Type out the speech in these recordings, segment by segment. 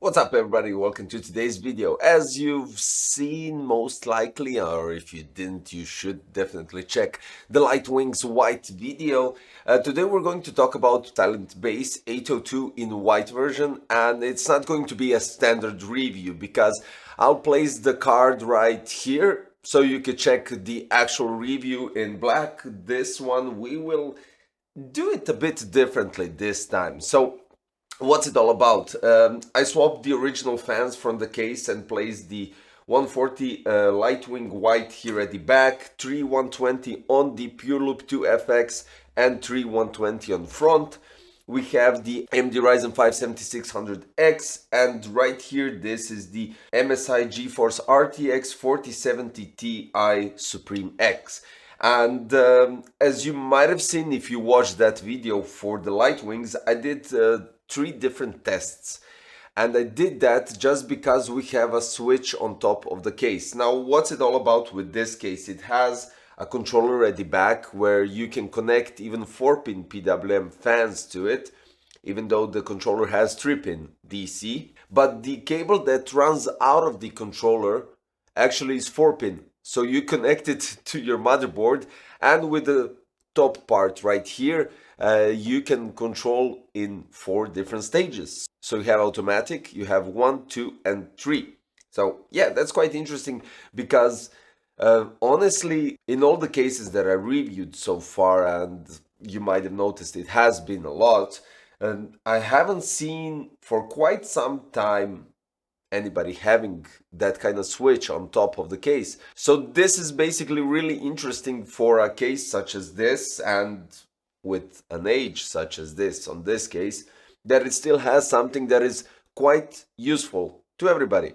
What's up everybody, welcome to today's video. As you've seen most likely, or if you didn't, you should definitely check the Lightwings white video. Today we're going to talk about Talent Base 802 in white version, and it's not going to be a standard review because I'll place the card right here so you can check the actual review in black. This one we will do it a bit differently this time. So what's it all about? I swapped the original fans from the case and placed the 140 Lightwing white here at the back, 3 120 on the Pure Loop 2 FX and 3 120 on front. We have the AMD Ryzen 5 7600X, and right here this is the MSI GeForce RTX 4070 Ti Supreme X. And as you might have seen if you watched that video for the Lightwings, I did 3 different tests, and I did that just because we have a switch on top of the case. Now what's it all about with this case? It has a controller at the back where you can connect even 4-pin PWM fans to it, even though the controller has 3-pin DC, but the cable that runs out of the controller actually is 4-pin, so you connect it to your motherboard, and with the top part right here you can control in 4 different stages. So you have automatic, you have 1, 2 and 3. So yeah, that's quite interesting because honestly, in all the cases that I reviewed so far, and you might have noticed it has been a lot, and I haven't seen for quite some time anybody having that kind of switch on top of the case. So this is basically really interesting for a case such as this, and with an age such as this on this case, that it still has something that is quite useful to everybody.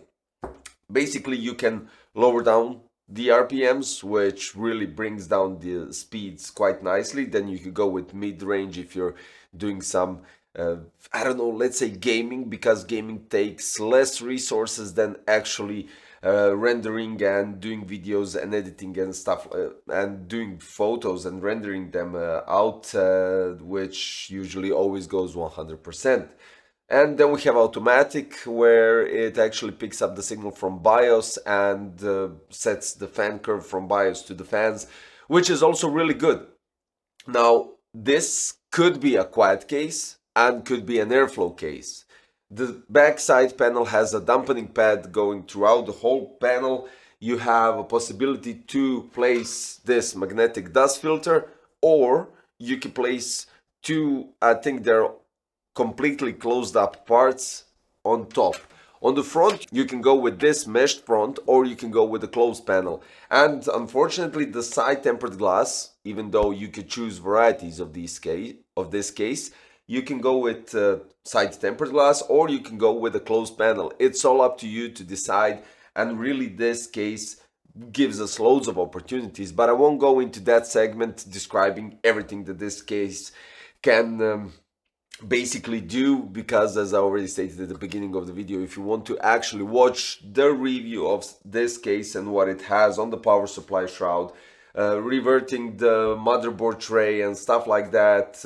Basically you can lower down the RPMs, which really brings down the speeds quite nicely. Then you could go with mid-range if you're doing some I don't know, let's say gaming, because gaming takes less resources than actually rendering and doing videos and editing and stuff, and doing photos and rendering them out, which usually always goes 100%. And then we have automatic, where it actually picks up the signal from BIOS and sets the fan curve from BIOS to the fans, which is also really good. Now, this could be a quiet case and could be an airflow case. The backside panel has a dampening pad going throughout the whole panel. You have a possibility to place this magnetic dust filter, or you can place 2, I think they're completely closed up parts on top. On the front you can go with this meshed front, or you can go with a closed panel. And unfortunately the side tempered glass, even though you could choose varieties of this case, you can go with side tempered glass, or you can go with a closed panel. It's all up to you to decide, and really this case gives us loads of opportunities, but I won't go into that segment describing everything that this case can basically do, because as I already stated at the beginning of the video, if you want to actually watch the review of this case and what it has on the power supply shroud, reverting the motherboard tray and stuff like that,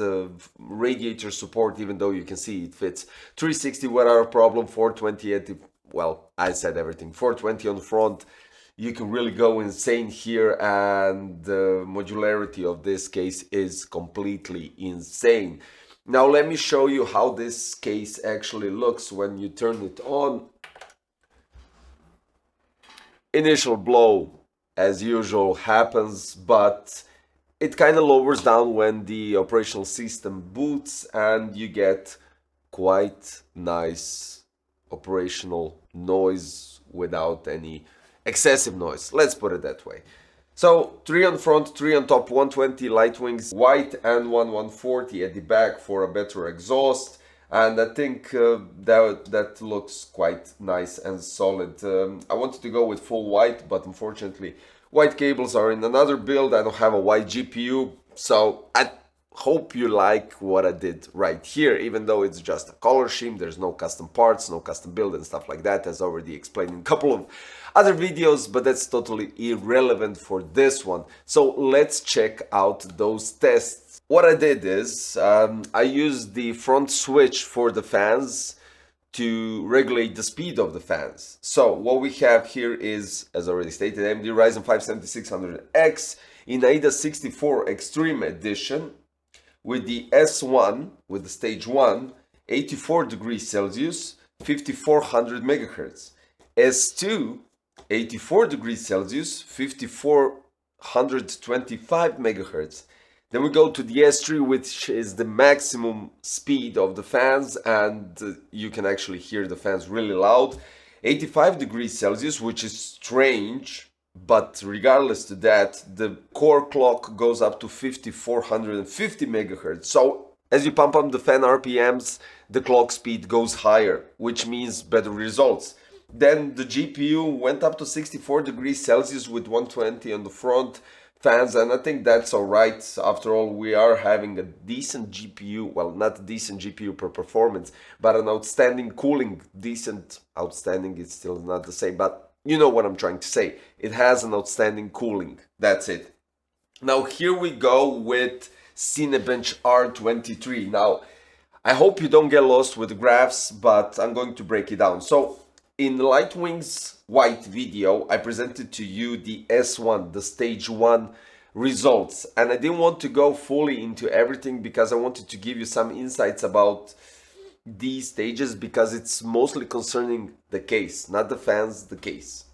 radiator support, even though you can see it fits 360 without a problem, 420 at the, well, I said everything, 420 on the front, you can really go insane here, and the modularity of this case is completely insane. Now let me show you how this case actually looks when you turn it on. Initial blow, as usual, happens, but it kind of lowers down when the operational system boots, and you get quite nice operational noise without any excessive noise, let's put it that way. So 3 on front, 3 on top, 120 Lightwings white and 140 at the back for a better exhaust, and I think that looks quite nice and solid. I wanted to go with full white, but unfortunately white cables are in another build. I don't have a white GPU, so I hope you like what I did right here, even though it's just a color scheme. There's no custom parts, no custom build and stuff like that, as already explained in a couple of other videos, but that's totally irrelevant for this one. So let's check out those tests. What I did is I used the front switch for the fans to regulate the speed of the fans. So what we have here is, as already stated, AMD Ryzen 5 7600X in AIDA 64 Extreme Edition with the S1, with the stage 1, 84 degrees Celsius, 5400 megahertz. S2, 84 degrees Celsius, 5425 megahertz. Then we go to the S3, which is the maximum speed of the fans, and you can actually hear the fans really loud. 85 degrees Celsius, which is strange, but regardless to that, the core clock goes up to 5450 megahertz. So as you pump up the fan RPMs, the clock speed goes higher, which means better results. Then the GPU went up to 64 degrees Celsius with 120 on the front fans, and I think that's alright. After all, we are having a decent GPU, well, not a decent GPU per performance, but an outstanding cooling. Decent, outstanding is still not the same, but you know what I'm trying to say. It has an outstanding cooling, that's it. Now here we go with Cinebench R23. Now, I hope you don't get lost with the graphs, but I'm going to break it down. So, in Lightwing's white video, I presented to you the S1, the stage 1 results, and I didn't want to go fully into everything because I wanted to give you some insights about these stages, because it's mostly concerning the case, not the fans, the case.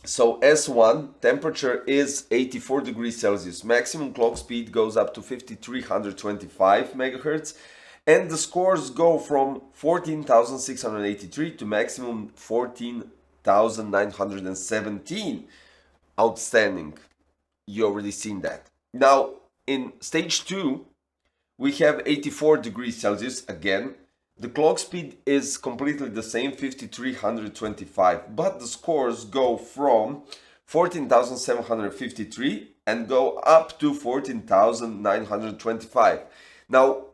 So S1, temperature is 84 degrees Celsius, maximum clock speed goes up to 5325 megahertz, and the scores go from 14,683 to maximum 14,917. Outstanding. You already seen that. Now, in stage 2, we have 84 degrees Celsius again. The clock speed is completely the same, 5325, but the scores go from 14,753 and go up to 14,925. Now,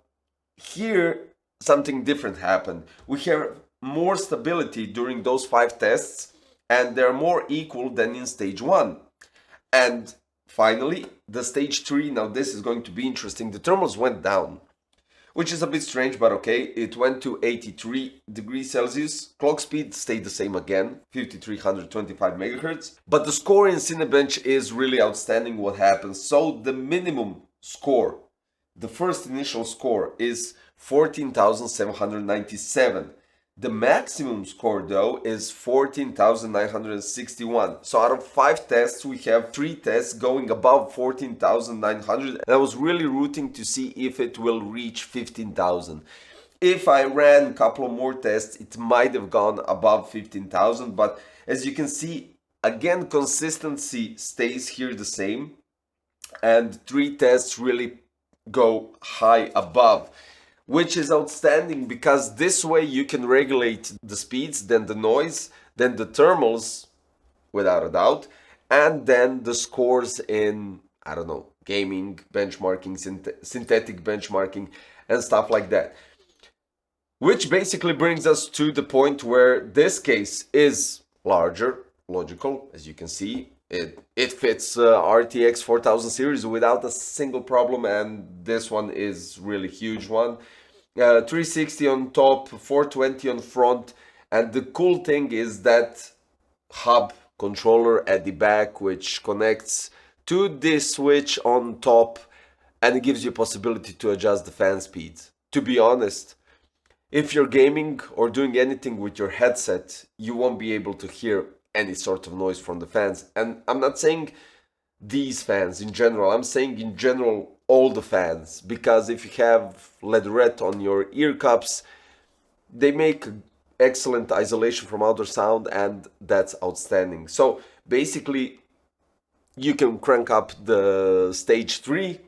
here something different happened. We have more stability during those 5 tests, and they're more equal than in stage 1. And finally, the stage 3, now this is going to be interesting, the thermals went down, which is a bit strange, but okay. It went to 83 degrees Celsius, clock speed stayed the same again, 5325 megahertz, but the score in Cinebench is really outstanding what happens. So the minimum score, the first initial score, is 14,797. The maximum score though is 14,961. So out of 5 tests, we have 3 tests going above 14,900. And I was really rooting to see if it will reach 15,000. If I ran a couple of more tests, it might have gone above 15,000. But as you can see, again, consistency stays here the same. And 3 tests really go high above, which is outstanding, because this way you can regulate the speeds, then the noise, then the thermals, without a doubt, and then the scores in, I don't know, gaming, benchmarking, synthetic benchmarking, and stuff like that. Which basically brings us to the point where this case is larger, logical, as you can see. It fits RTX 4000 series without a single problem, and this one is really huge one. 360 on top, 420 on front, and the cool thing is that hub controller at the back, which connects to this switch on top, and it gives you a possibility to adjust the fan speeds. To be honest, if you're gaming or doing anything with your headset, you won't be able to hear any sort of noise from the fans. And I'm not saying these fans in general, I'm saying in general all the fans, because if you have leatherette on your ear cups, they make excellent isolation from outer sound, and that's outstanding. So basically you can crank up the stage 3,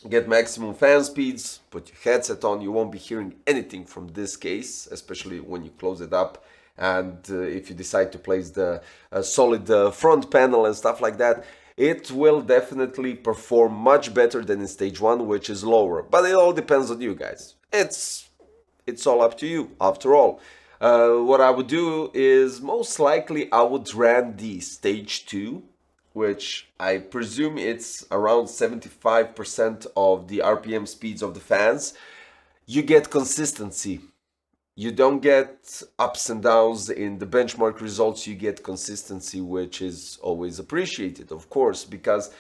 get maximum fan speeds, put your headset on, you won't be hearing anything from this case, especially when you close it up. And if you decide to place the solid front panel and stuff like that, it will definitely perform much better than in stage 1, which is lower. But it all depends on you guys. It's all up to you, after all. What I would do is, most likely I would run the stage 2, which I presume it's around 75% of the RPM speeds of the fans. You get consistency. You don't get ups and downs in the benchmark results, you get consistency, which is always appreciated, of course, because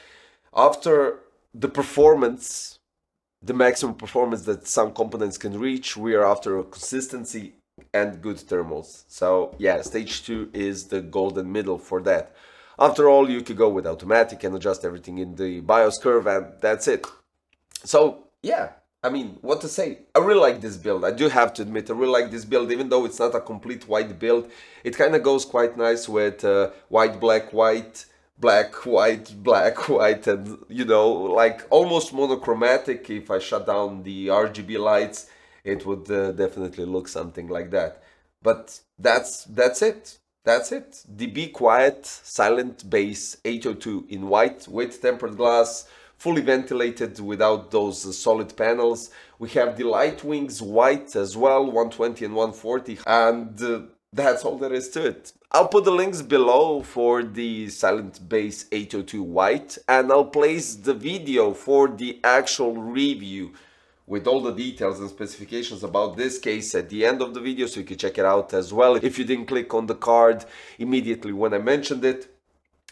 after the performance, the maximum performance that some components can reach, we are after a consistency and good thermals. So yeah, stage 2 is the golden middle for that. After all, you could go with automatic and adjust everything in the BIOS curve, and that's it. So yeah, I mean, what to say? I really like this build. I do have to admit, I really like this build, even though it's not a complete white build. It kind of goes quite nice with white, black, white, black, white, black, white, and you know, like almost monochromatic. If I shut down the RGB lights, it would definitely look something like that. But that's it. That's it. The BeQuiet silent bass 802 in white with tempered glass, fully ventilated without those solid panels. We have the light wings white as well, 120 and 140, and that's all there is to it. I'll put the links below for the silent bass 802 white, and I'll place the video for the actual review with all the details and specifications about this case at the end of the video, so you can check it out as well if you didn't click on the card immediately when I mentioned it.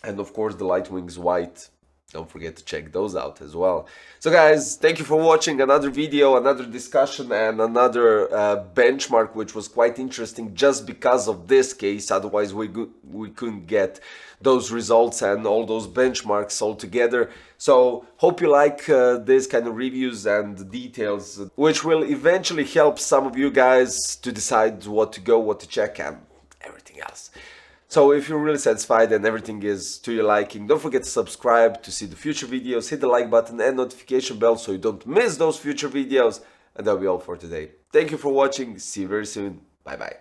And of course the light wings white, don't forget to check those out as well. So guys, thank you for watching another video, another discussion, and another benchmark, which was quite interesting just because of this case. Otherwise we couldn't get those results and all those benchmarks all together. So hope you like this kind of reviews and details, which will eventually help some of you guys to decide what to go, what to check, and everything else. So if you're really satisfied and everything is to your liking, don't forget to subscribe to see the future videos, hit the like button and notification bell so you don't miss those future videos. And that'll be all for today. Thank you for watching, see you very soon, bye bye.